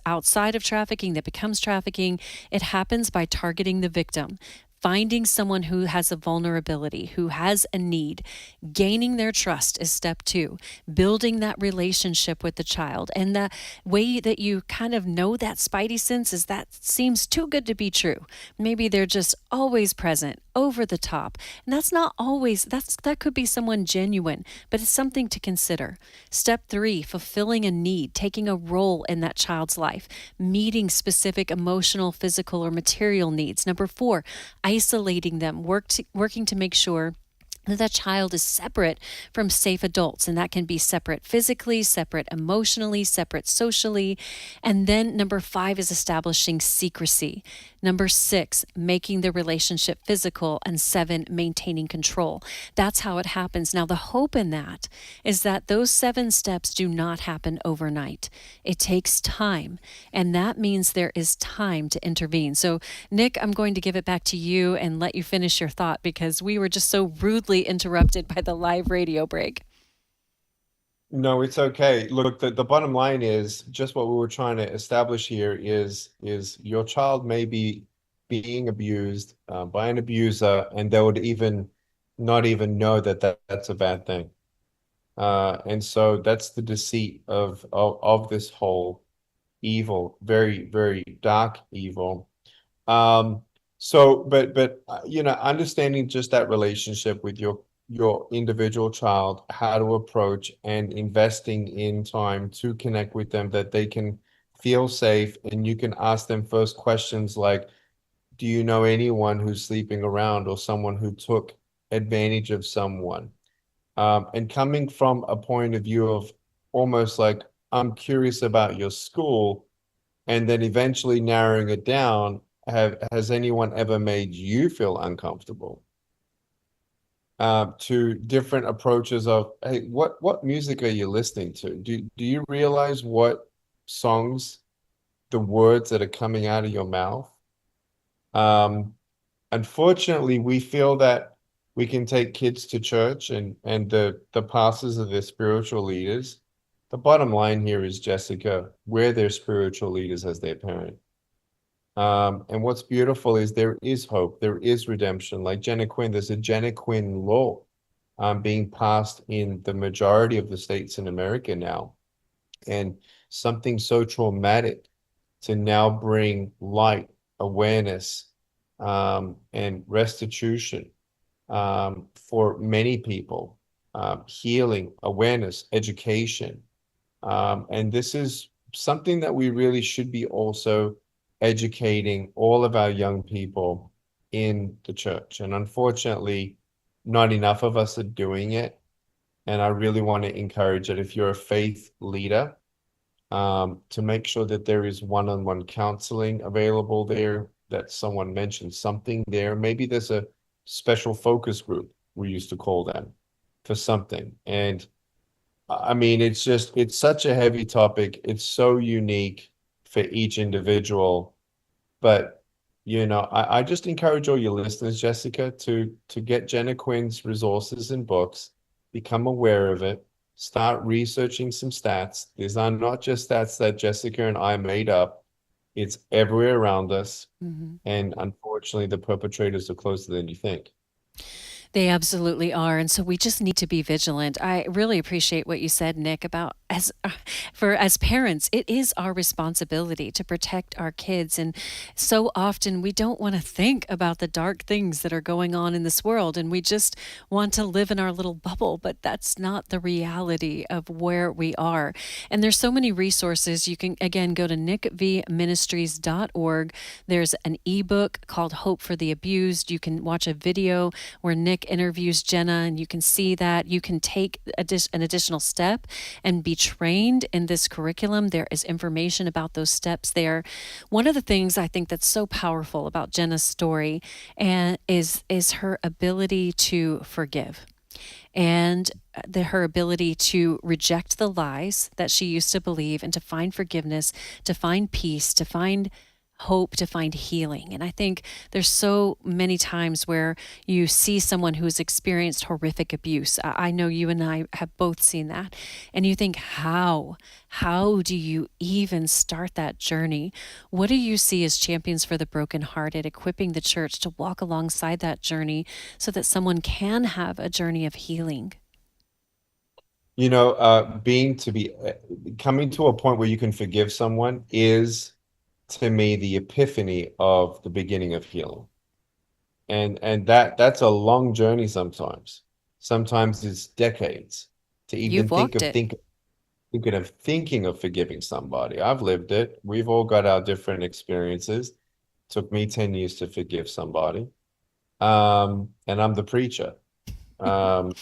Speaker 10: outside of trafficking that becomes trafficking, it happens by targeting the victim. Finding someone who has a vulnerability, who has a need, gaining their trust is step 2. Building that relationship with the child. And the way that you kind of know that spidey sense is that seems too good to be true. Maybe they're just always present, over the top. And that's not always, that could be someone genuine, but it's something to consider. Step 3, fulfilling a need, taking a role in that child's life, meeting specific emotional, physical, or material needs. Number 4, isolating them, working to make sure that child is separate from safe adults, and that can be separate physically, separate emotionally, separate socially. And then number 5 is establishing secrecy. Number 6, making the relationship physical, and 7, maintaining control. That's how it happens. Now, the hope in that is that those 7 steps do not happen overnight. It takes time, and that means there is time to intervene. So, Nick, I'm going to give it back to you and let you finish your thought because we were just so rudely interrupted by the live radio break.
Speaker 11: No, it's okay. Look, the bottom line is just what we were trying to establish here is your child may be being abused by an abuser, and they would not even know that's a bad thing. And so that's the deceit of this whole evil, very, very dark evil. But understanding just that relationship with your individual child how to approach and investing in time to connect with them, that they can feel safe, and you can ask them first questions like, do you know anyone who's sleeping around or someone who took advantage of someone? And coming from a point of view of almost like, I'm curious about your school, and then eventually narrowing it down, has anyone ever made you feel uncomfortable? To different approaches of, hey, what music are you listening to? Do you realize what songs, the words that are coming out of your mouth? Unfortunately, we feel that we can take kids to church and the pastors are their spiritual leaders. The bottom line here is, Jessica, we're their spiritual leaders as their parent. And what's beautiful is there is hope, there is redemption. Like Jenna Quinn, there's a Jenna Quinn law being passed in the majority of the states in America now. And something so traumatic to now bring light, awareness, and restitution for many people, healing, awareness, education. And this is something that we really should be also educating all of our young people in the church. And unfortunately, not enough of us are doing it. And I really want to encourage that if you're a faith leader, to make sure that there is one-on-one counseling available there, that someone mentioned something there. Maybe there's a special focus group, we used to call them, for something. And I mean, it's such a heavy topic. It's so unique for each individual. But, you know, I just encourage all your listeners, Jessica, to get Jenna Quinn's resources and books, become aware of it, start researching some stats. These are not just stats that Jessica and I made up. It's everywhere around us.
Speaker 10: Mm-hmm.
Speaker 11: And unfortunately, the perpetrators are closer than you think.
Speaker 10: They absolutely are. And so we just need to be vigilant. I really appreciate what you said, Nick, about as parents, it is our responsibility to protect our kids. And so often we don't want to think about the dark things that are going on in this world. And we just want to live in our little bubble, but that's not the reality of where we are. And there's so many resources. You can, again, go to nickvministries.org. There's an ebook called Hope for the Abused. You can watch a video where Nick interviews Jenna, and you can see that you can take an additional step and be trained in this curriculum. There is information about those steps there. One of the things I think that's so powerful about Jenna's story and is her ability to forgive, and her ability to reject the lies that she used to believe, and to find forgiveness, to find peace, to find hope, to find healing. And I think there's so many times where you see someone who's experienced horrific abuse. I know you and I have both seen that. And you think, how do you even start that journey? What do you see as champions for the brokenhearted, equipping the church to walk alongside that journey so that someone can have a journey of healing?
Speaker 11: You know, coming to a point where you can forgive someone is, to me, the epiphany of the beginning of healing. And that's a long journey sometimes. Sometimes it's decades to even thinking of forgiving somebody. I've lived it. We've all got our different experiences. Took me 10 years to forgive somebody. And I'm the preacher. And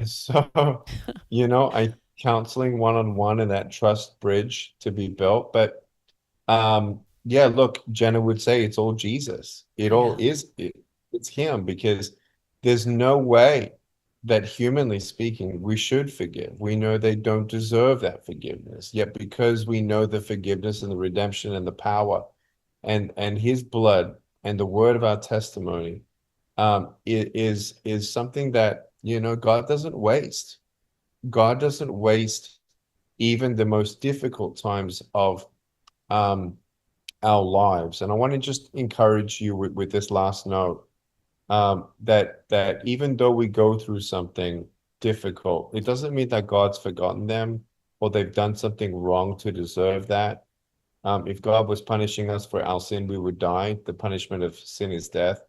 Speaker 11: so, you know, counseling one-on-one and that trust bridge to be built. But yeah, look, Jenna would say it's all Jesus. It's him, because there's no way that, humanly speaking, we should forgive. We know they don't deserve that forgiveness. Yet because we know the forgiveness and the redemption and the power and his blood and the word of our testimony, it is something that, you know, God doesn't waste. God doesn't waste even the most difficult times of our lives. And I want to just encourage you with this last note, that even though we go through something difficult, it doesn't mean that God's forgotten them or they've done something wrong to deserve that. If God was punishing us for our sin, we would die. The punishment of sin is death.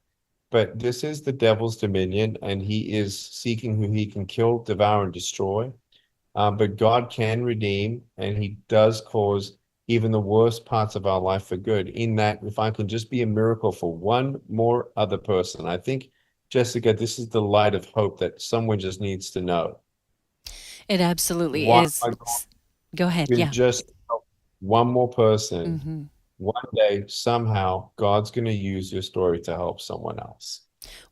Speaker 11: but this is the devil's dominion, and he is seeking who he can kill, devour, and destroy. But God can redeem, and he does cause even the worst parts of our life for good, in that if I can just be a miracle for one more other person. I think, Jessica, this is the light of hope that someone just needs to know.
Speaker 10: It absolutely
Speaker 11: Why
Speaker 10: is.
Speaker 11: am I
Speaker 10: Go ahead.
Speaker 11: going to
Speaker 10: Yeah.
Speaker 11: just help one more person?
Speaker 10: Mm-hmm.
Speaker 11: One day, somehow, God's going to use your story to help someone else.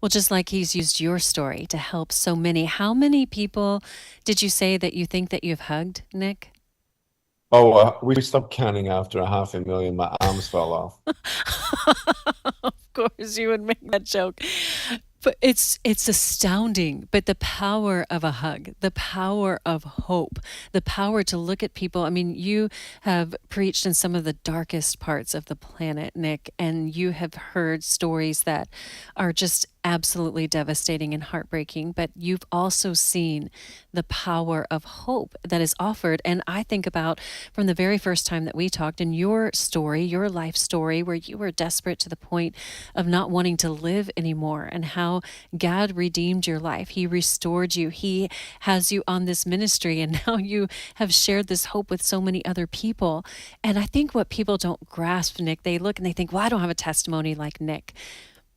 Speaker 10: Well, just like he's used your story to help so many. How many people did you say that you think that you've hugged, Nick?
Speaker 11: Oh, we stopped counting after 500,000. My arms fell off.
Speaker 10: Of course, you would make that joke. But it's astounding. But the power of a hug, the power of hope, the power to look at people. I mean, you have preached in some of the darkest parts of the planet, Nick, and you have heard stories that are just absolutely devastating and heartbreaking, but you've also seen the power of hope that is offered. And I think about from the very first time that we talked, in your story, your life story, where you were desperate to the point of not wanting to live anymore, and how God redeemed your life. He restored you. He has you on this ministry, and now you have shared this hope with so many other people. And I think what people don't grasp, Nick, they look and they think, well, I don't have a testimony like Nick.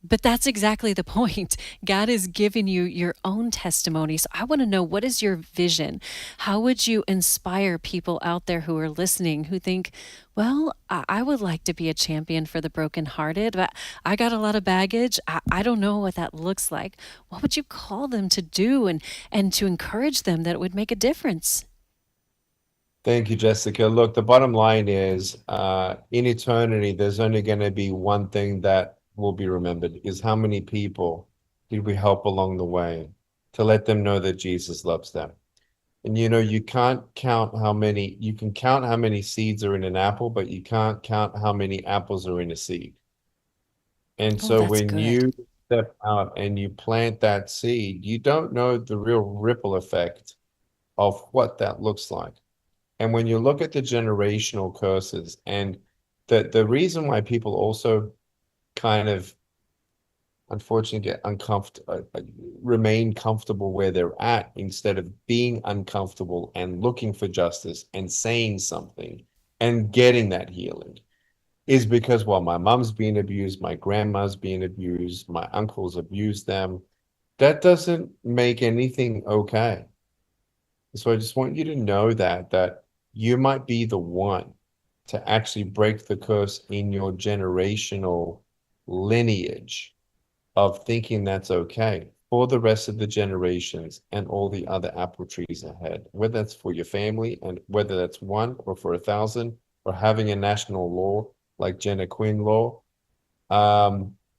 Speaker 10: But that's exactly the point. God has given you your own testimony. So I want to know, what is your vision? How would you inspire people out there who are listening, who think, well, I would like to be a champion for the brokenhearted, but I got a lot of baggage. I don't know what that looks like. What would you call them to do and to encourage them that it would make a difference?
Speaker 11: Thank you, Jessica. Look, the bottom line is, in eternity, there's only going to be one thing that will be remembered, is how many people did we help along the way to let them know that Jesus loves them. And you can't count you can count how many seeds are in an apple, but you can't count how many apples are in a seed. And so when you step out and you plant that seed, you don't know the real ripple effect of what that looks like. And when you look at the generational curses, and the reason why people also kind of unfortunately get uncomfortable, remain comfortable where they're at, instead of being uncomfortable and looking for justice and saying something and getting that healing, is because, well, my mom's being abused, my grandma's being abused, my uncles abused them. That doesn't make anything okay. So I just want you to know that you might be the one to actually break the curse in your generational lineage of thinking that's okay for the rest of the generations and all the other apple trees ahead, whether that's for your family and whether that's one or for 1,000, or having a national law like Jenna Quinn law.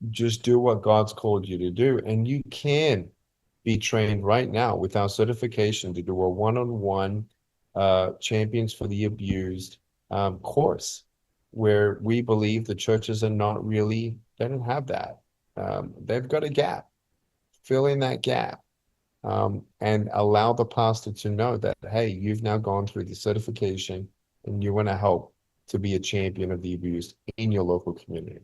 Speaker 11: Just do what God's called you to do, and you can be trained right now with our certification to do a one-on-one Champions for the Abused course, where we believe the churches are not really, they don't have that. They've got a gap. Fill in that gap, and allow the pastor to know that, hey, you've now gone through the certification and you want to help to be a champion of the abused in your local community.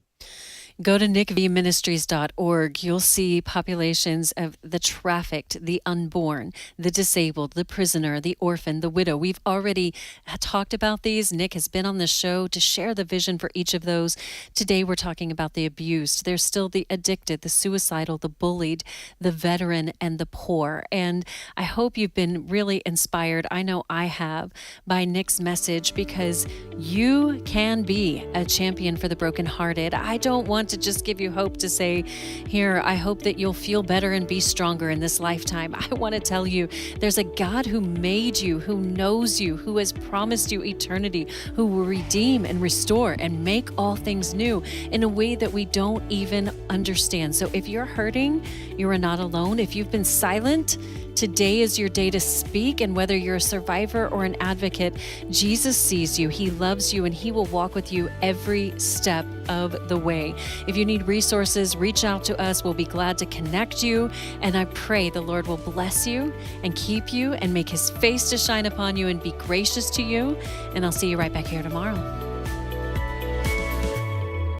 Speaker 10: Go to nickvministries.org. You'll see populations of the trafficked, the unborn, the disabled, the prisoner, the orphan, the widow. We've already talked about these. Nick has been on the show to share the vision for each of those. Today we're talking about the abused. There's still the addicted, the suicidal, the bullied, the veteran, and the poor. And I hope you've been really inspired. I know I have, by Nick's message, because you can be a champion for the brokenhearted. I don't want to just give you hope to say, here, I hope that you'll feel better and be stronger in this lifetime. I want to tell you, there's a God who made you, who knows you, who has promised you eternity, who will redeem and restore and make all things new in a way that we don't even understand. So if you're hurting, you are not alone. If you've been silent, today is your day to speak, and whether you're a survivor or an advocate, Jesus sees you, He loves you, and He will walk with you every step of the way. If you need resources, reach out to us. We'll be glad to connect you, and I pray the Lord will bless you and keep you and make His face to shine upon you and be gracious to you, and I'll see you right back here tomorrow.